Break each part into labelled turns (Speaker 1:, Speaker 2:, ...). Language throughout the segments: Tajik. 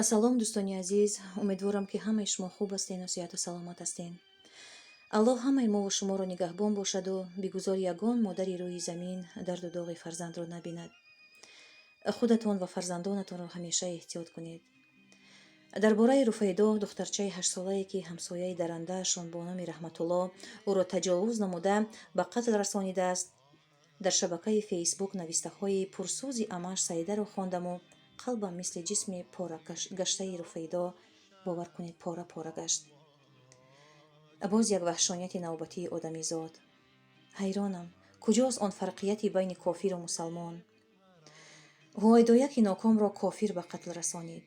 Speaker 1: салом дӯстони азиз, умедворам ки ҳамаи шумо хуб ҳастен ва сеҳату саломат ҳастен. аллоҳ ҳамаи мову шуморо нигаҳбон бошаду бигузор ягон модари рӯи замин дарду доғи фарзандро набинад. худатон ва фарзандонатонро ҳамеша эҳтиёт кунед. дар бораи Руфайдо, духтарчаи 8-солае ки ҳамсояи дарандаашон бо номи Раҳматулло ӯро таҷовуз намуда ба қатл расонидааст, дар шабакаи фейсбук навистаҳои пурсӯзи амааш Саидаро хондаму қалбам мисли ҷисми пора гаштаи Руфайдо, бовар кунед, пора пора гашт. боз як ваҳшонияти навбатии одамизод. ҳайронам, куҷост он фарқияти байни кофиру мусалмон? ҳуайдояки нокомро кофир ба қатл расонид.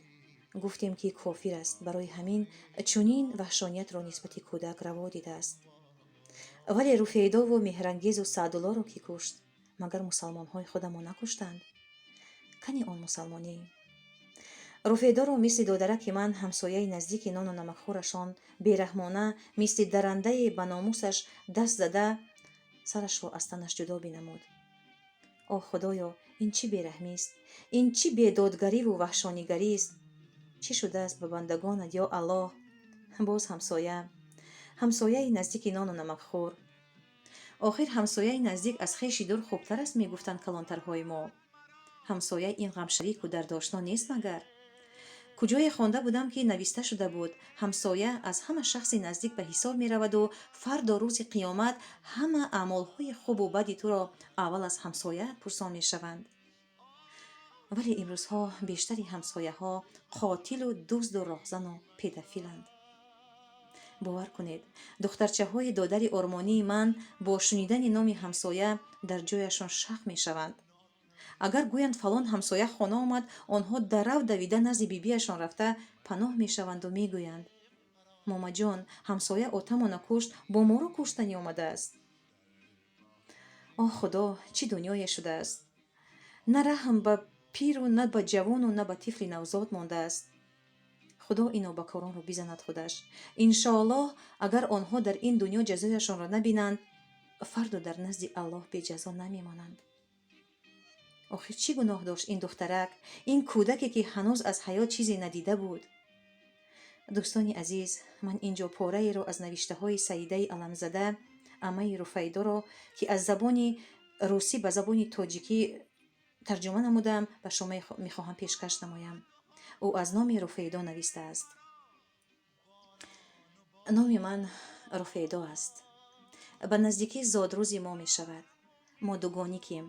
Speaker 1: гуфтем ки кофир аст, барои ҳамин чунин ваҳшониятро нисбати кӯдак раво дидааст. вале Руфайдову меҳрангезу Саъдуллоро ки кушт, магар мусалмонҳои худамо накуштанд? кани он мусалмонӣ? Руфайдоро мисли додараки ман, ҳамсояи наздики нону намакхӯрашон, бераҳмона мисли дарандаи ба номусаш даст зада сарашро аз танаш ҷудо бинамуд. о худоё, ин чӣ бераҳмист? Ин чӣ бедодгариву ваҳшонигарист? чӣ шудааст ба бандагонат, ё Аллоҳ? боз ҳамсояи наздики нону намакхӯр. охир ҳамсояи наздик аз хеши дур хубтар аст, мегуфтанд калонтарҳои мо. ҳамсоя ин ғамшарику дардошно нест магар? куҷое хонда будам ки нависта шуда буд, ҳамсоя аз ҳама шахси наздик ба ҳисоб мераваду фардо рӯзи қиёмат ҳама аъмолҳои хубу бади туро аввал аз ҳамсояат пурсон мешаванд. вале имрӯзҳо бештари ҳамсояҳо қотилу дузду роҳзану педафиланд. бовар кунед, духтарчаҳои додари ормонии ман бо шунидани номи ҳамсоя дар ҷояшон шах мешаванд. агар гӯянд фалон ҳамсоя хона омад, онҳо дарав давида назди бибияшон рафта паноҳ мешаванду мегӯянд: момаҷон, ҳамсоя отамона кушт, бо моро куштанӣ омадааст. о худо, чӣ дунёе шудааст! на раҳм ба пиру, на ба ҷавону, на ба тифли навзод мондааст. худо инобакоронро бизанад худаш. иншоаллоҳ, агар онҳо дар ин дунё ҷазояшонро набинанд, фарду дар назди Аллоҳ беҷазо намемонанд. охир чӣ гуноҳ дошт ин духтарак, ин кӯдаке ки ҳанӯз аз ҳаёт чизе надида буд? дӯстони азиз, ман ин ҷо пораеро аз навиштаҳои Саидаи аламзада, амаи Руфайдоро, ки аз забони русӣ ба забони тоҷикӣ тарҷума намудам, ба шумо мехоҳам пешкаш намоям. ӯ аз номи Руфайдо навистааст: номи ман Руфайдо аст. ба наздикӣ зодрӯзи мо мешавад. мо дугоникем.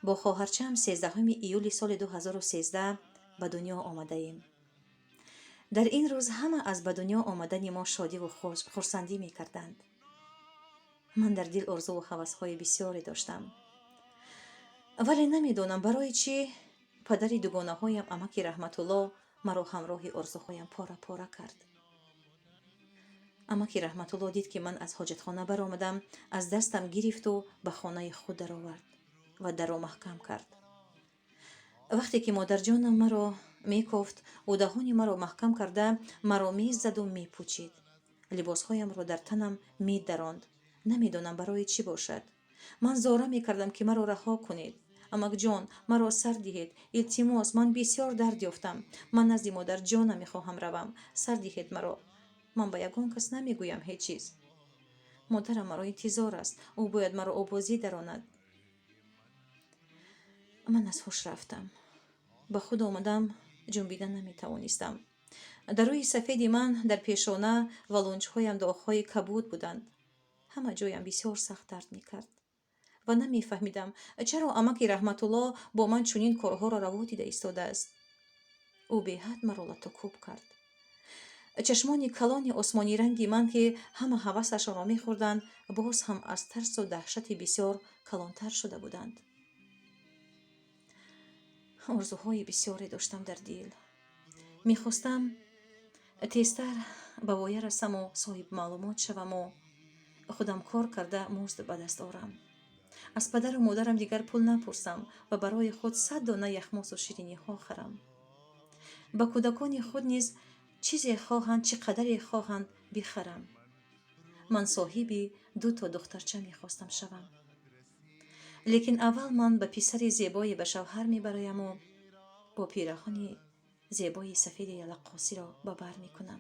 Speaker 1: бо хоҳарчаам 13 июли соли 2013 ба дунё омадаем. дар ин рӯз ҳама аз ба дунё омадани мо шодиву хурсандӣ мекарданд. ман дар дил орзуву ҳавасҳои бисёре доштам. вале намедонам барои чӣ падари дугонаҳоям, амаки Раҳматулло, маро ҳамроҳи орзуҳоям пора пора кард. амаки Раҳматулло дид ки ман аз ҳоҷатхона баромадам, аз дастам гирифту ба хонаи худ даровард ва дарро маҳкам кард. вақте ки модарҷонам маро мекофт, ӯ даҳони маро маҳкам карда маро мезаду мепӯчид. либосҳоямро дар танам медаронд. намедонам барои чӣ бошад. ман зора мекардам ки маро раҳо кунед. амакҷон, маро сар диҳед. илтимос, ман бисёр дард ёфтам. ман назди модарҷонам мехоҳам равам. сар диҳед маро. ман ба ягон кас намегӯям ҳеҷ чиз. модарам маро интизор аст. ӯ бояд маро обозӣ даронад. ман аз ҳуш рафтам. ба худ омадам, ҷунбида наметавонистам. дар рӯи сафеди ман, дар пешона ва лунҷҳоям доғҳои кабуд буданд. ҳама ҷоям бисёр сахт дард мекард ва намефаҳмидам чаро амаки Раҳматулло бо ман чунин корҳоро раво дида истодааст. ӯ беҳад маро латукӯб кард. чашмони калони осмонӣ ранги ман, ки ҳама ҳавасашонро мехӯрданд, боз ҳам аз тарсу даҳшати бисёр калонтар шуда буданд. орзуҳои бисёре доштам дар дил. мехостам тезтар ба воя расаму соҳибмаълумот шаваму худам кор карда музд ба даст орам. аз падару модарам дигар пул напурсам ва барои худ 100 дона яхмосу шириниҳо харам. ба кӯдакони худ низ чизе хоҳанд, чӣ қадаре хоҳанд, бихарам. ман соҳиби 2 духтарча мехостам шавам. лекин аввал ман ба писари зебое ба шавҳар мебарояму бо пираҳани زیبایی سفید یلقاسی را به بر می کنم.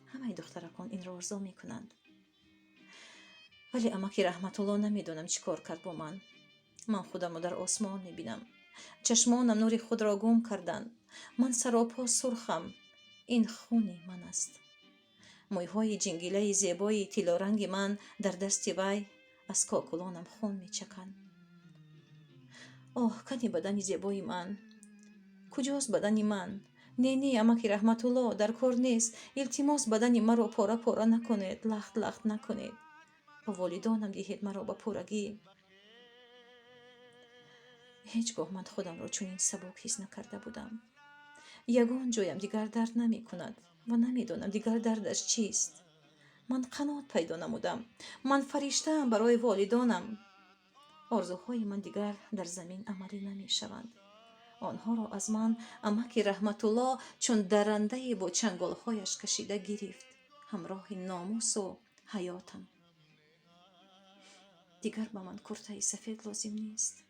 Speaker 1: همه دخترکان این را آرزو می کنند. ولی امک رحمت الله نمیدونم چی کار کرد با من. من خودم را در آسمان می بینم. چشمانم نور خود را گم کردند. من سراپا سرخم. این خون من است. مویهای جنگیله زیبای طلارنگ من در دست وی از کاکلانم خون می چکند. اوه کنی بدن زیبای من، کجاست بدن من؟ نه امک رحمت الله در کار نیست. التماس بدن مرا پاره پاره نکنید، لخت لخت نکنید. به والدانم دهید مرا به پورگی. هیچگاه من خودم را چنین سبک حس نکرده بودم. یگان جایم دیگر درد نمی کند و نمیدانم دیگر دردش چیست. من قناعت پیدا نمودم. من فرشته ام برای والدانم. آرزوهای من دیگر در زمین عملی نمی شوند. آنها را از من امک رحمت الله چون درنده با چنگالهایش کشیده گرفت همراه ناموس و حیاتم. دیگر به من کرته سفید لازم نیست.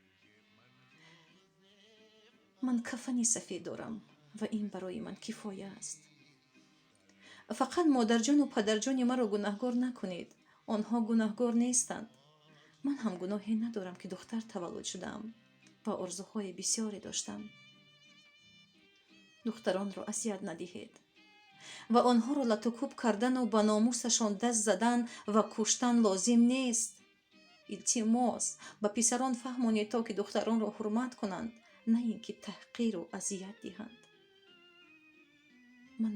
Speaker 1: من کفنی سفید دارم و این برای من کفایه است. فقط مادرجان و پدرجان مرا گناهگار نکنید. آنها گناهگار نیستند. من هم گناهی ندارم که دختر تولد شدم و آرزوهای بسیاری داشتم. دختران را اذیت ندهید و آنها را لطوکوب کردن و به ناموسشان دست زدن و کشتن لازم نیست. التماس به پسران فهمانید تا که دختران را حرمت کنند، نه اینکه تحقیر و اذیت دهند. من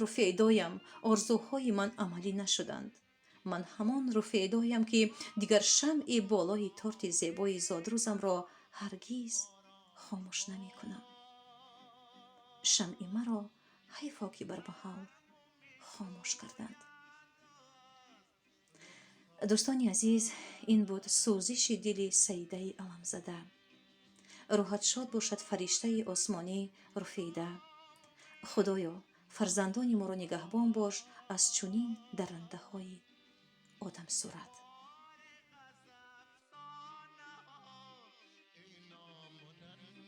Speaker 1: رو فدایم. آرزوهای من عملی نشدند. من همان رو فدایم که دیگر شمع بالای تارت زیبای زادروزم را هرگیز خاموش نمی کنم. شمع مرا حیفا که بر محل خاموش کردند. دوستانی عزیز، این بود سوزش دل سیده علمزاده. روحت شاد باشد فرشته آسمانی رفیده. خدایا فرزندان ما را نگهبان باش از چنین درنده های آدم صورت.